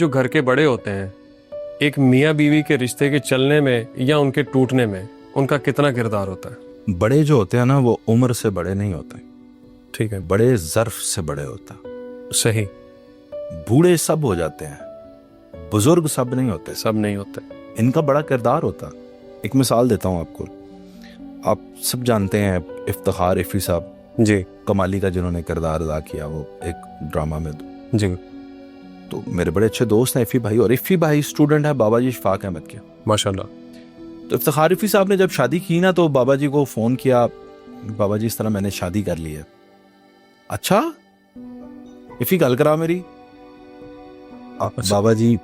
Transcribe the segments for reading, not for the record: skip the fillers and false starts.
जो घर के बड़े होते हैं, एक मियाँ बीवी के रिश्ते के चलने में या उनके टूटने में उनका कितना किरदार होता है? बड़े जो होते हैं ना, वो उम्र से बड़े नहीं होते। ठीक है। बड़े ज़र्फ से बड़े होता। सही। बूढ़े सब हो जाते हैं, बुजुर्ग सब नहीं होते। सब नहीं होते। इनका बड़ा किरदार होता। एक मिसाल देता हूँ आपको। आप सब जानते हैं इफ्तिखार इफ़ी साहब जी। कमाली का जिन्होंने किरदार अदा किया वो एक ड्रामा में। जी। तो मेरे बड़े अच्छे दोस्त हैं इफ़ी भाई, और इफ़ी भाई स्टूडेंट है बाबा जी इशफाक अहमद के, माशाल्लाह। तो इफ्तिखार इफ़ी साहब ने जब शादी की ना, तो बाबा जी को फ़ोन किया, बाबा जी इस तरह मैंने शादी कर ली है। अच्छा, इफ़ी गल करा मेरी। अच्छा। बाबा जी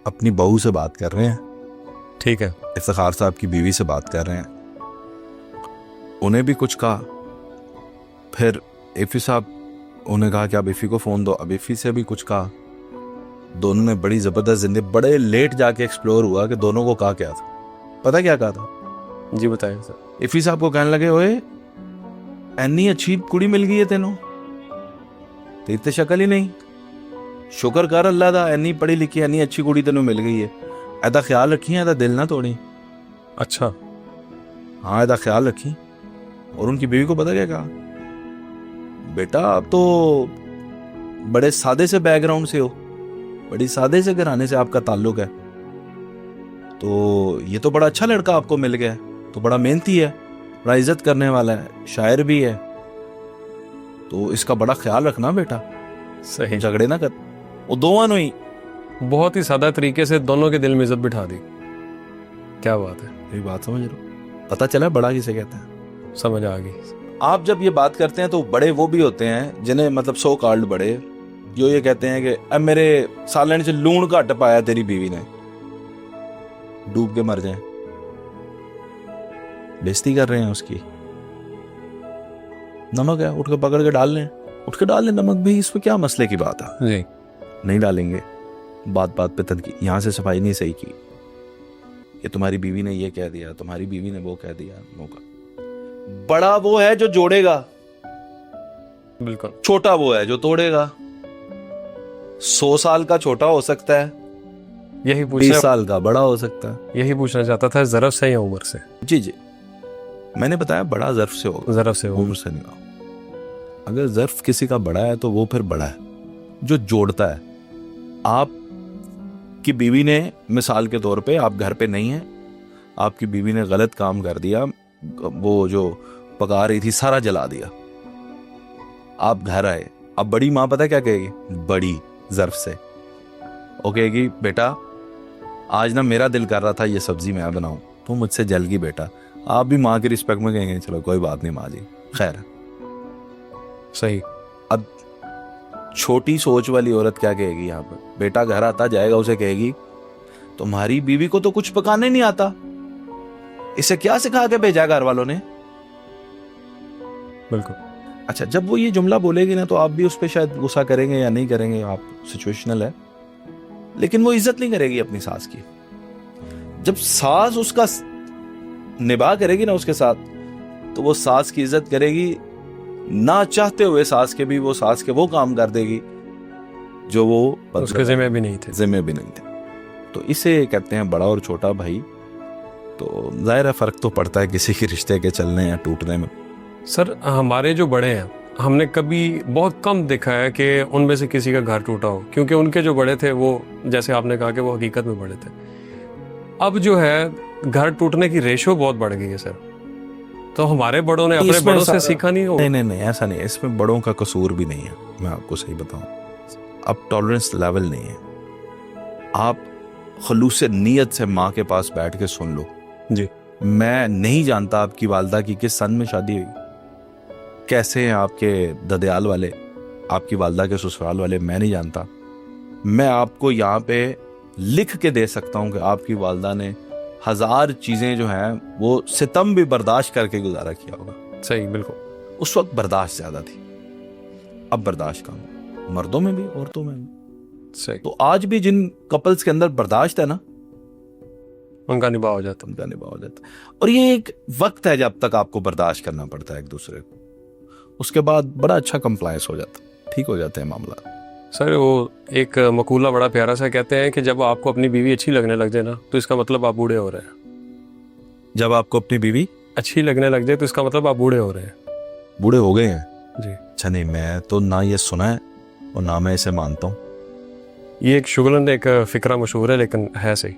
अपनी बहू से बात कर रहे हैं, ठीक है। इफ्तिखार साहब की बीवी से बात कर रहे हैं, उन्हें भी कुछ कहा। फिर इफ़ी साहब उन्हें कहा कि आप इफ़ी को फ़ोन दो, अब इफ़ी से भी कुछ कहा। दोनों ने बड़ी ज़बरदस्त जिंदगी, बड़े लेट जाके एक्सप्लोर हुआ कि दोनों को कहा क्या था। पता क्या कहा था? जी बताएं सर। इफ़ी साहब को कहने लगे, ओए एनी अच्छी कुड़ी मिल गई है तेनों, तेरी तो शक्ल ही नहीं, शुक्र कर अल्लाह दा, एनी पढ़ी लिखी एनी अच्छी कुड़ी तेनों मिल गई है, ऐदा ख्याल रखी, ऐदा दिल ना तोड़ी। अच्छा। हाँ, ऐदा ख्याल रखी। और उनकी बीवी को पता क्या कहा? बेटा आप तो बड़े सादे से बैकग्राउंड से हो, बड़ी सादे से घराने से आपका ताल्लुक है, तो ये तो बड़ा अच्छा लड़का आपको मिल गया है, तो बड़ा मेहनती है, बड़ा इज्जत करने वाला है, शायर भी है, तो इसका बड़ा ख्याल रखना बेटा, सही। झगड़े ना कर। वो दोनों ही बहुत ही सादा तरीके से दोनों के दिल में इज्जत बिठा दी। क्या बात है। ये बात समझ रहे हो? पता चला बड़ा किसे कहते हैं। समझ आ गई। आप जब ये बात करते हैं तो बड़े वो भी होते हैं जिन्हें मतलब सो कॉल्ड बड़े, जो ये कहते हैं कि अब मेरे सालन से लूण घट पाया तेरी बीवी ने, डूब के मर जाए। बेइज्जती कर रहे हैं उसकी। नमक है, उठ के पकड़ के डाल लें, उठ के डाल लें नमक भी, इसमें क्या मसले की बात है? जी। नहीं डालेंगे, बात बात पे तनकी, यहां से सफाई नहीं सही की, ये तुम्हारी बीवी ने ये कह दिया, तुम्हारी बीवी ने वो कह दिया। मौका बड़ा वो है जो जोड़ेगा, बिल्कुल। छोटा वो है जो तोड़ेगा। 100 साल का छोटा हो सकता है, यही 20 पूछना साल का बड़ा हो सकता है। यही पूछना चाहता था, ज़रफ़ से या उम्र से? जी जी, मैंने बताया बड़ा ज़र्फ से होगा, ज़रफ़ से उम्र से नहीं होगा। अगर ज़र्फ किसी का बड़ा है तो वो फिर बड़ा है जो जोड़ता है। आप की बीवी ने, मिसाल के तौर पे आप घर पे नहीं है, आपकी बीवी ने गलत काम कर दिया, वो जो पका रही थी सारा जला दिया, आप घर आए, अब बड़ी माँ पता क्या कहेगी? बड़ी ज़र्फ से वो कहेगी, बेटा आज ना मेरा दिल कर रहा था ये सब्जी मैं बनाऊं, तो मुझसे जल गई बेटा। आप भी माँ की रिस्पेक्ट में कहेंगे चलो कोई बात नहीं माँ जी, खैर। सही। अब छोटी सोच वाली औरत क्या कहेगी यहाँ पर? बेटा घर आता जाएगा, उसे कहेगी तुम्हारी बीवी को तो कुछ पकाने नहीं आता, इसे क्या सिखा के भेजा घर वालों ने? बिल्कुल। अच्छा, जब वो ये जुमला बोलेगी ना, तो आप भी उस पर शायद गुस्सा करेंगे या नहीं करेंगे, आप सिचुएशनल है, लेकिन वो इज्जत नहीं करेगी अपनी सास की। जब सास उसका निभा करेगी ना उसके साथ, तो वो सास की इज्जत करेगी, ना चाहते हुए सास के भी वो सास के वो काम कर देगी जो वो उसके जिम्मे भी नहीं थे। जिम्मे भी नहीं थे। तो इसे कहते हैं बड़ा और छोटा भाई। तो जाहिर है फर्क तो पड़ता है किसी के रिश्ते के चलने या टूटने में। सर, हमारे जो बड़े हैं, हमने कभी बहुत कम देखा है कि उनमें से किसी का घर टूटा हो, क्योंकि उनके जो बड़े थे वो, जैसे आपने कहा कि वो हकीकत में बड़े थे। अब जो है घर टूटने की रेशो बहुत बढ़ गई है सर, तो हमारे बड़ों ने अपने बड़ों से सीखा नहीं होगा? नहीं, ऐसा नहीं है, इसमें बड़ों का कसूर भी नहीं है। मैं आपको सही बताऊं, अब टॉलरेंस लेवल नहीं है। आप खलूस नीयत से माँ के पास बैठ के सुन लो। जी। मैं नहीं जानता आपकी वालदा की किस सन में शादी हुई, कैसे हैं आपके ददयाल वाले, आपकी वालदा के ससुराल वाले, मैं नहीं जानता। मैं आपको यहाँ पे लिख के दे सकता हूँ कि आपकी वालदा ने 1000 चीजें जो हैं वो सितम भी बर्दाश्त करके गुजारा किया होगा। सही, बिल्कुल। उस वक्त बर्दाश्त ज्यादा थी, अब बर्दाश्त कम, मर्दों में भी औरतों में भी। सही। तो आज भी जिन कपल्स के अंदर बर्दाश्त है ना, उनका निभाव हो जाता। उनका निभाव हो जाता। और ये एक वक्त है जब तक आपको बर्दाश्त करना पड़ता है एक दूसरे को, उसके बाद बड़ा अच्छा कंप्लायंस हो जाता, ठीक हो जाते हैं मामला। सर वो एक मकूला बड़ा प्यारा सा कहते हैं कि जब आपको अपनी बीवी अच्छी लगने लग जाए ना तो इसका मतलब आप बूढ़े हो रहे हैं। जब आपको अपनी बीवी अच्छी लगने लग जाए तो इसका मतलब आप बूढ़े हो रहे हैं। बूढ़े हो गए हैं? जी। अच्छा, नहीं, मैं तो ना ये सुना है और ना मैं इसे मानता हूँ। ये एक शुगलन एक फ़िक्रा मशहूर है लेकिन है सही।